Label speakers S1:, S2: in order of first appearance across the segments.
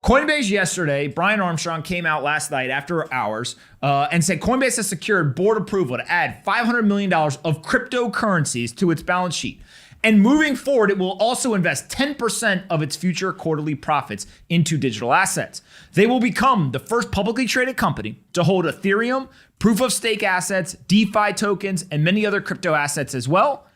S1: Coinbase yesterday, Brian Armstrong came out last night after hours and said Coinbase has secured board approval to add $500 million of cryptocurrencies to its balance sheet. And moving forward, it will also invest 10% of its future quarterly profits into digital assets. They will become the first publicly traded company to hold Ethereum, proof of stake assets, DeFi tokens, and many other crypto assets as well,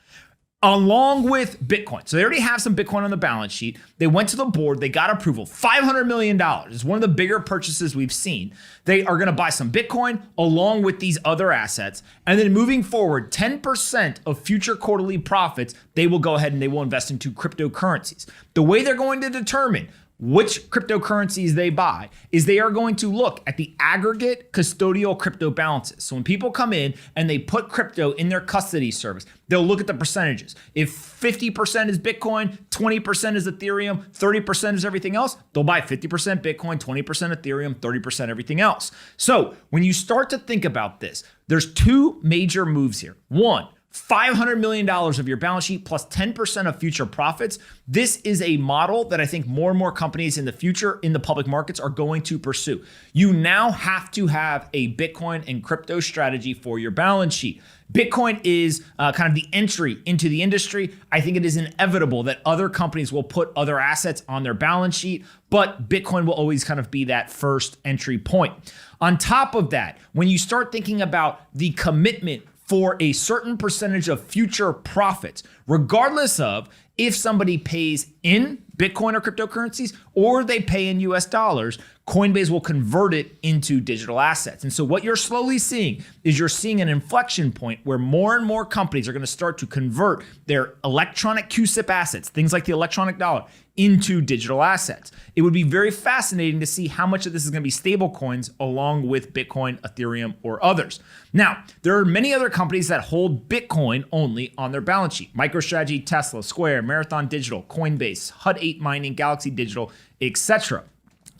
S1: along with Bitcoin. So they already have some Bitcoin on the balance sheet. They went to the board, they got approval. $500 million is one of the bigger purchases we've seen. They are gonna buy some Bitcoin along with these other assets. And then moving forward, 10% of future quarterly profits, they will go ahead and they will invest into cryptocurrencies. The way they're going to determine which cryptocurrencies they buy is they are going to look at the aggregate custodial crypto balances. So when people come in and they put crypto in their custody service, they'll look at the percentages. If 50% is Bitcoin, 20% is Ethereum, 30% is everything else, they'll buy 50% Bitcoin, 20% Ethereum, 30% everything else. So when you start to think about this, there's two major moves here. One, $500 million of your balance sheet plus 10% of future profits. This is a model that I think more and more companies in the future in the public markets are going to pursue. You now have to have a Bitcoin and crypto strategy for your balance sheet. Bitcoin is kind of the entry into the industry. I think it is inevitable that other companies will put other assets on their balance sheet, but Bitcoin will always kind of be that first entry point. On top of that, when you start thinking about the commitment for a certain percentage of future profits, regardless of if somebody pays in Bitcoin or cryptocurrencies or they pay in US dollars, Coinbase will convert it into digital assets. And so what you're slowly seeing is you're seeing an inflection point where more and more companies are going to start to convert their electronic QSIP assets, things like the electronic dollar, into digital assets. It would be very fascinating to see how much of this is going to be stable coins along with Bitcoin, Ethereum, or others. Now, there are many other companies that hold Bitcoin only on their balance sheet. MicroStrategy, Tesla, Square, Marathon Digital, Coinbase, HUD-8 Mining, Galaxy Digital, etc.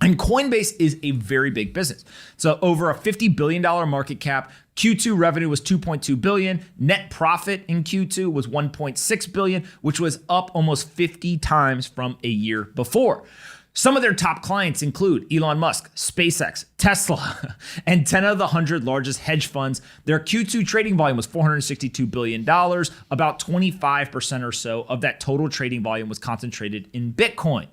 S1: And Coinbase is a very big business. So over a $50 billion market cap. Q2 revenue was $2.2 billion. Net profit in Q2 was $1.6 billion, which was up almost 50 times from a year before. Some of their top clients include Elon Musk, SpaceX, Tesla, and 10 of the 100 largest hedge funds. Their Q2 trading volume was $462 billion. About 25% or so of that total trading volume was concentrated in Bitcoin.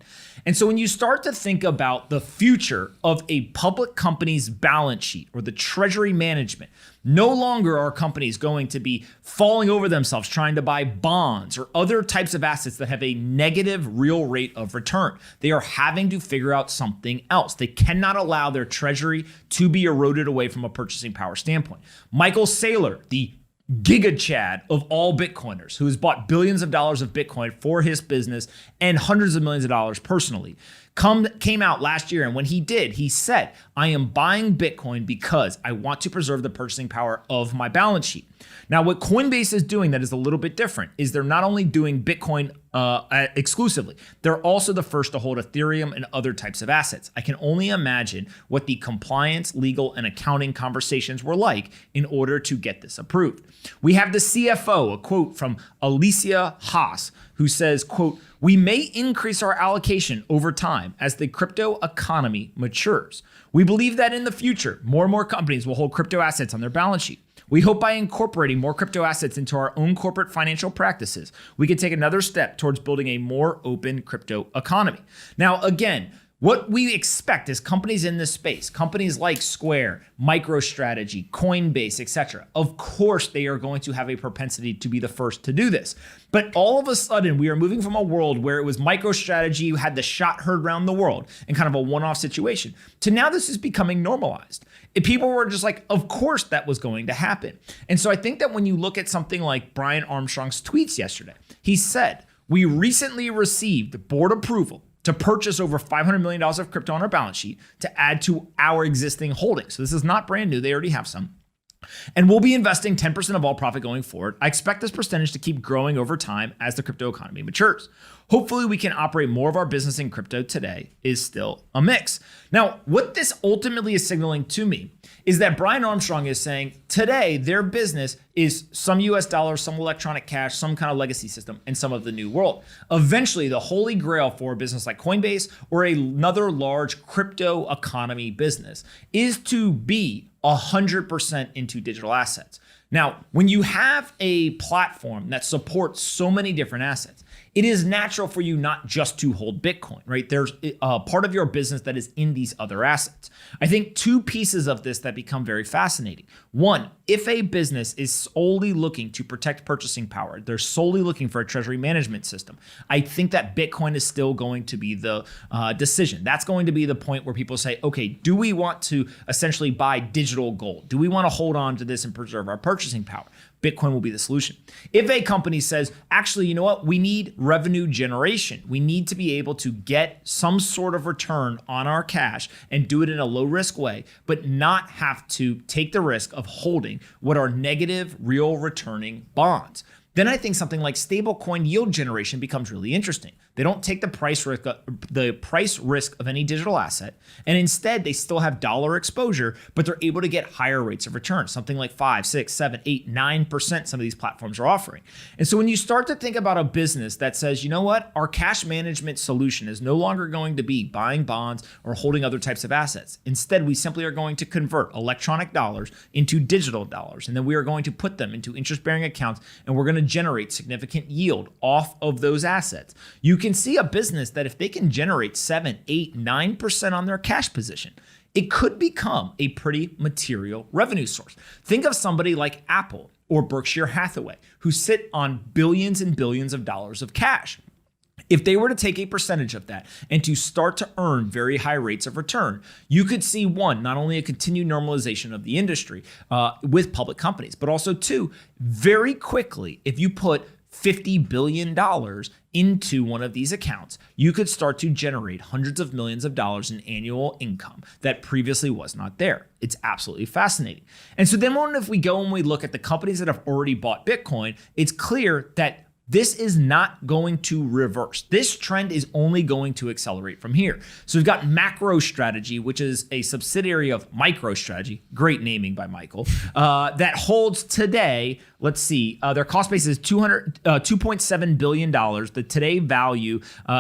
S1: And so when you start to think about the future of a public company's balance sheet or the treasury management, no longer are companies going to be falling over themselves trying to buy bonds or other types of assets that have a negative real rate of return. They are having to figure out something else. They cannot allow their treasury to be eroded away from a purchasing power standpoint. Michael Saylor, the Giga Chad of all Bitcoiners, who has bought billions of dollars of Bitcoin for his business and hundreds of millions of dollars personally, came out last year, and when he did, he said, I am buying Bitcoin because I want to preserve the purchasing power of my balance sheet. Now, what Coinbase is doing that is a little bit different is they're not only doing Bitcoin exclusively, they're also the first to hold Ethereum and other types of assets. I can only imagine what the compliance, legal, and accounting conversations were like in order to get this approved. We have the CFO, a quote from Alicia Haas, who says, quote, we may increase our allocation over time as the crypto economy matures. We believe that in the future, more and more companies will hold crypto assets on their balance sheet. We hope by incorporating more crypto assets into our own corporate financial practices, we can take another step towards building a more open crypto economy. Now, again, what we expect is companies in this space, companies like Square, MicroStrategy, Coinbase, etc. Of course, they are going to have a propensity to be the first to do this. But all of a sudden, we are moving from a world where it was MicroStrategy who had the shot heard around the world in kind of a one-off situation to now this is becoming normalized. People were just like, of course that was going to happen. And so I think that when you look at something like Brian Armstrong's tweets yesterday, he said, we recently received board approval to purchase over $500 million of crypto on our balance sheet to add to our existing holdings. So this is not brand new. They already have some. And we'll be investing 10% of all profit going forward. I expect this percentage to keep growing over time as the crypto economy matures. Hopefully we can operate more of our business in crypto today is still a mix. Now, what this ultimately is signaling to me is that Brian Armstrong is saying today their business is some US dollars, some electronic cash, some kind of legacy system, and some of the new world. Eventually, the holy grail for a business like Coinbase or another large crypto economy business is to be 100% into digital assets. Now, when you have a platform that supports so many different assets, it is natural for you not just to hold Bitcoin, right? There's a part of your business that is in these other assets. I think two pieces of this that become very fascinating. One, if a business is solely looking to protect purchasing power, they're solely looking for a treasury management system, I think that Bitcoin is still going to be the decision. That's going to be the point where people say, okay, do we want to essentially buy digital gold? Do we want to hold on to this and preserve our purchasing power? Bitcoin will be the solution. If a company says, actually, you know what? We need revenue generation. We need to be able to get some sort of return on our cash and do it in a low risk way, but not have to take the risk of holding what are negative real returning bonds. Then I think something like stablecoin yield generation becomes really interesting. They don't take the price risk of any digital asset, and instead they still have dollar exposure, but they're able to get higher rates of return, something like 5, 6, 7, 8, 9% some of these platforms are offering. And so when you start to think about a business that says, you know what, our cash management solution is no longer going to be buying bonds or holding other types of assets. Instead, we simply are going to convert electronic dollars into digital dollars, and then we are going to put them into interest-bearing accounts, and we're going to generate significant yield off of those assets. You can see a business that if they can generate 7, 8, 9% on their cash position, it could become a pretty material revenue source. Think of somebody like Apple or Berkshire Hathaway, who sit on billions and billions of dollars of cash. If they were to take a percentage of that and to start to earn very high rates of return, you could see one, not only a continued normalization of the industry with public companies, but also two, very quickly, if you put $50 billion into one of these accounts, you could start to generate hundreds of millions of dollars in annual income that previously was not there. It's absolutely fascinating. And so then if we go and we look at the companies that have already bought Bitcoin, it's clear that this is not going to reverse. This trend is only going to accelerate from here. So we've got MacroStrategy, which is a subsidiary of MicroStrategy, great naming by Michael, that holds today, let's see, their cost base is $2.7 billion. The today value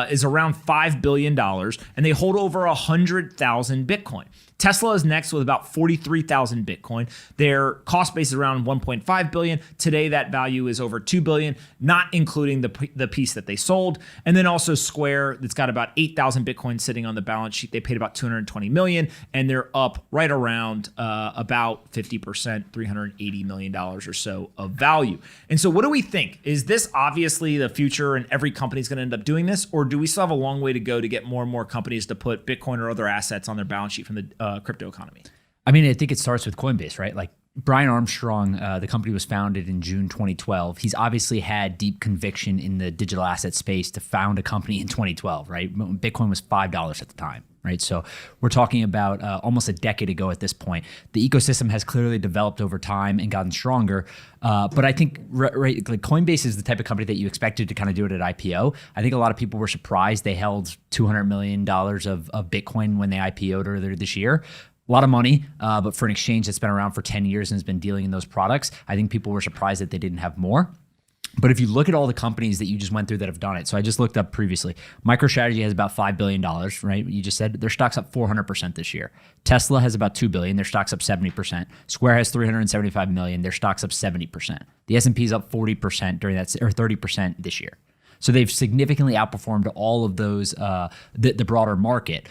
S1: is around $5 billion, and they hold over 100,000 Bitcoin. Tesla is next with about 43,000 Bitcoin. Their cost base is around 1.5 billion. Today, that value is over 2 billion, not including the piece that they sold. And then also Square, that's got about 8,000 Bitcoin sitting on the balance sheet. They paid about 220 million, and they're up right around about 50%, $380 million or so of value. And so what do we think? Is this obviously the future and every company is going to end up doing this? Or do we still have a long way to go to get more and more companies to put Bitcoin or other assets on their balance sheet from the crypto economy?
S2: I mean, I think it starts with Coinbase, right? Like Brian Armstrong, the company was founded in June 2012. He's obviously had deep conviction in the digital asset space to found a company in 2012, right? Bitcoin was $5 at the time, right? So we're talking about almost a decade ago at this point. The ecosystem has clearly developed over time and gotten stronger. But I think like Coinbase is the type of company that you expected to kind of do it at IPO. I think a lot of people were surprised they held $200 million of Bitcoin when they IPO'd earlier this year. A lot of money, but for an exchange that's been around for 10 years and has been dealing in those products, I think people were surprised that they didn't have more. But if you look at all the companies that you just went through that have done it, so I just looked up previously, MicroStrategy has about $5 billion, right? You just said their stock's up 400% this year. Tesla has about $2 billion, their stock's up 70%. Square has $375 million, their stock's up 70%. The S&P is up 40% during that, or 30% this year. So they've significantly outperformed all of those, the broader market.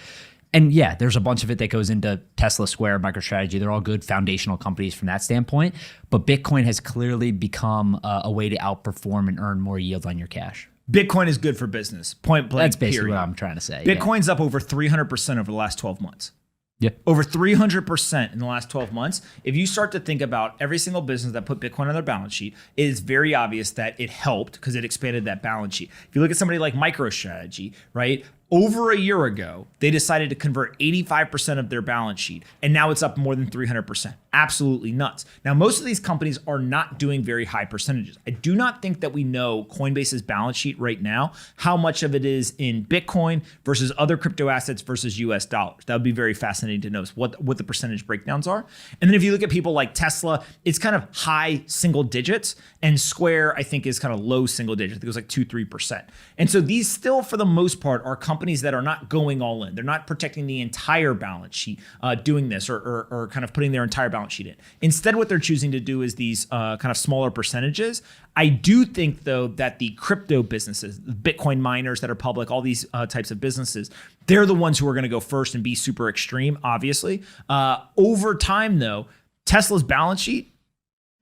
S2: And yeah, there's a bunch of it that goes into Tesla, Square, MicroStrategy. They're all good foundational companies from that standpoint. But Bitcoin has clearly become a way to outperform and earn more yield on your cash.
S1: Bitcoin is good for business. Point blank.
S2: That's basically
S1: period.
S2: what I'm trying to say.
S1: Bitcoin's up over 300% over the last 12 months.
S2: Yeah.
S1: Over 300% in the last 12 months. If you start to think about every single business that put Bitcoin on their balance sheet, it is very obvious that it helped because it expanded that balance sheet. If you look at somebody like MicroStrategy, right? over a year ago, they decided to convert 85% of their balance sheet, and now it's up more than 300%. Absolutely nuts. Now, most of these companies are not doing very high percentages. I do not think that we know Coinbase's balance sheet right now, how much of it is in Bitcoin versus other crypto assets versus US dollars. That would be very fascinating to know what the percentage breakdowns are. And then if you look at people like Tesla, it's kind of high single digits, and Square, I think, is kind of low single digits. I think it was like 2-3%. And so these still, for the most part, are companies that are not going all in. They're not protecting the entire balance sheet doing this or kind of putting their entire balance sheet in. Instead, what they're choosing to do is these kind of smaller percentages. I do think, though, that the crypto businesses, the Bitcoin miners that are public, all these types of businesses, they're the ones who are going to go first and be super extreme, obviously. Over time, though, Tesla's balance sheet,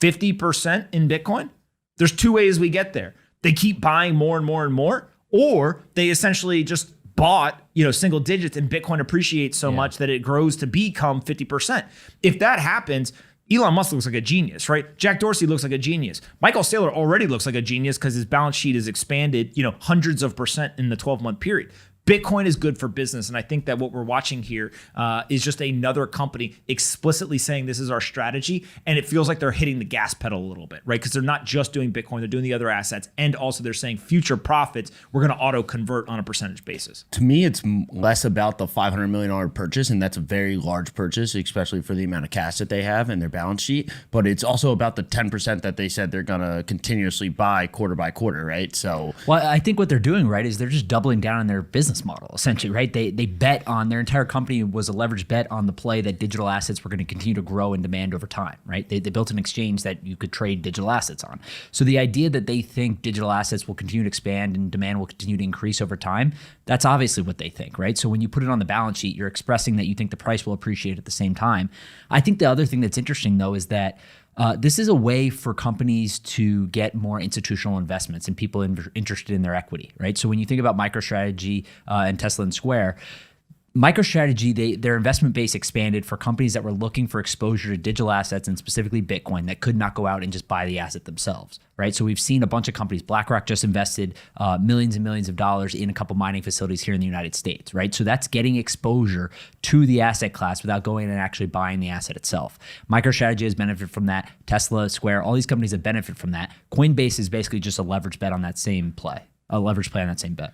S1: 50% in Bitcoin. There's two ways we get there. They keep buying more and more and more, or they essentially just bought, single digits, and Bitcoin appreciates so much that it grows to become 50%. If that happens, Elon Musk looks like a genius, right? Jack Dorsey looks like a genius. Michael Saylor already looks like a genius because his balance sheet has expanded, hundreds of percent in the 12-month period. Bitcoin is good for business. And I think that what we're watching here is just another company explicitly saying this is our strategy. And it feels like they're hitting the gas pedal a little bit, right? Because they're not just doing Bitcoin, they're doing the other assets. And also they're saying future profits, we're going to auto convert on a percentage basis.
S3: To me, it's less about the $500 million purchase. And that's a very large purchase, especially for the amount of cash that they have in their balance sheet. But it's also about the 10% that they said they're going to continuously buy quarter by quarter, right? So,
S2: well, I think what they're doing, right, is they're just doubling down on their business model, essentially, right? They bet on, their entire company was a leveraged bet on the play that digital assets were going to continue to grow in demand over time, right? They built an exchange that you could trade digital assets on. So the idea that they think digital assets will continue to expand and demand will continue to increase over time, that's obviously what they think, right? So when you put it on the balance sheet, you're expressing that you think the price will appreciate at the same time. I think the other thing that's interesting, though, is that this is a way for companies to get more institutional investments and people interested in their equity, right? So when you think about MicroStrategy and Tesla and Square, MicroStrategy, their investment base expanded for companies that were looking for exposure to digital assets and specifically Bitcoin that could not go out and just buy the asset themselves, right? So we've seen a bunch of companies. BlackRock just invested millions and millions of dollars in a couple mining facilities here in the United States, right? So that's getting exposure to the asset class without going and actually buying the asset itself. MicroStrategy has benefited from that. Tesla, Square, all these companies have benefited from that. Coinbase is basically just a leverage bet on that same play, a leverage play on that same bet.